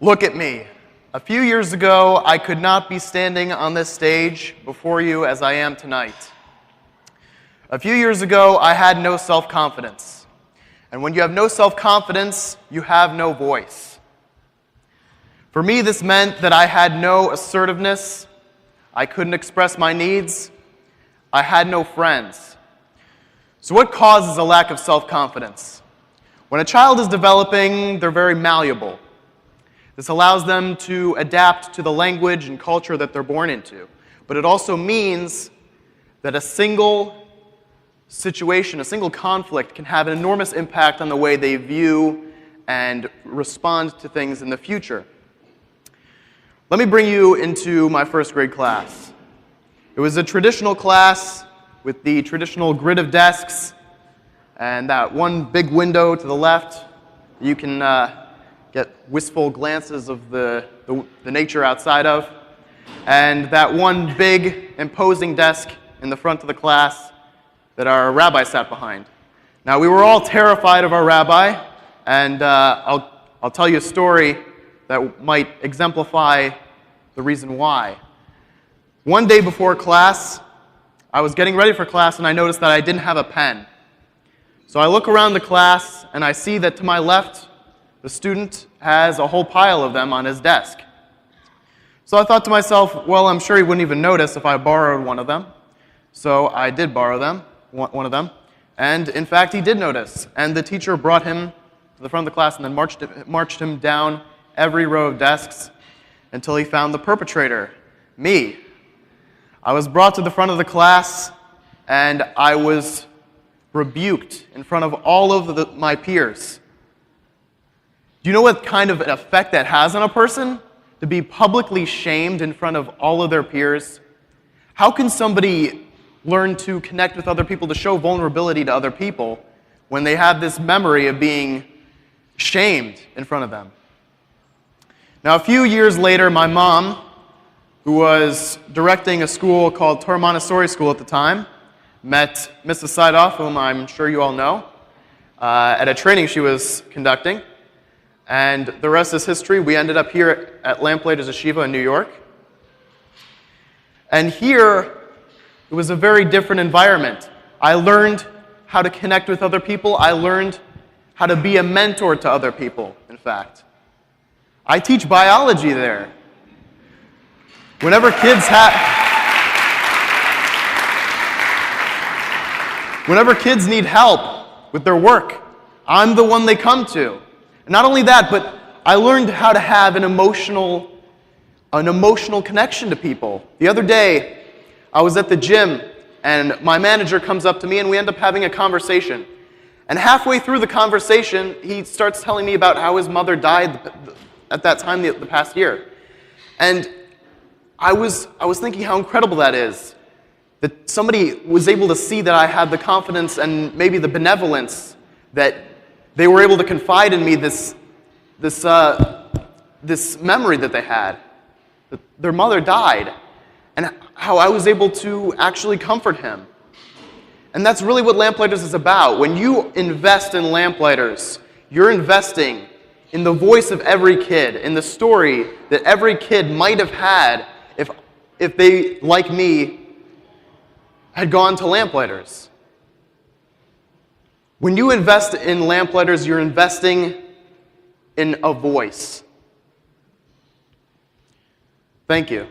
Look at me. A few years ago, I could not be standing on this stage before you as I am tonight. A few years ago, I had no self-confidence. And when you have no self-confidence, you have no voice. For me, this meant that I had no assertiveness, I couldn't express my needs, I had no friends. So what causes a lack of self-confidence? When a child is developing, they're very malleable. This allows them to adapt to the language and culture that they're born into. But it also means that a single situation, a single conflict can have an enormous impact on the way they view and respond to things in the future. Let me bring you into my first grade class. It was a traditional class with the traditional grid of desks and that one big window to the left. You can get wistful glances of the nature outside of, and that one big imposing desk in the front of the class that our rabbi sat behind. Now, we were all terrified of our rabbi, and I'll tell you a story that might exemplify the reason why. One day before class, I was getting ready for class, and I noticed that I didn't have a pen. So I look around the class, and I see that to my left, the student has a whole pile of them on his desk. So I thought to myself, well, I'm sure he wouldn't even notice if I borrowed one of them. So I did borrow them, one of them, and in fact, he did notice. And the teacher brought him to the front of the class and then marched him down every row of desks until he found the perpetrator, me. I was brought to the front of the class, and I was rebuked in front of all of my peers. Do you know what kind of an effect that has on a person? To be publicly shamed in front of all of their peers? How can somebody learn to connect with other people, to show vulnerability to other people, when they have this memory of being shamed in front of them? Now, a few years later, my mom, who was directing a school called Torah Montessori School at the time, met Mrs. Seidoff, whom I'm sure you all know, at a training she was conducting. And the rest is history. We ended up here at Lamplighters Yeshiva in New York. And here, it was a very different environment. I learned how to connect with other people. I learned how to be a mentor to other people, in fact. I teach biology there. Whenever kids need help with their work, I'm the one they come to. And not only that, but I learned how to have an emotional connection to people. The other day, I was at the gym, and my manager comes up to me, and we end up having a conversation. And halfway through the conversation, he starts telling me about how his mother died at that time the past year. And I was thinking how incredible that is. That somebody was able to see that I had the confidence and maybe the benevolence that they were able to confide in me this memory that they had, that their mother died, and how I was able to actually comfort him. And that's really what Lamplighters is about. When you invest in Lamplighters, you're investing in the voice of every kid, in the story that every kid might have had if they, like me, had gone to Lamplighters. When you invest in Lamplighters, you're investing in a voice. Thank you.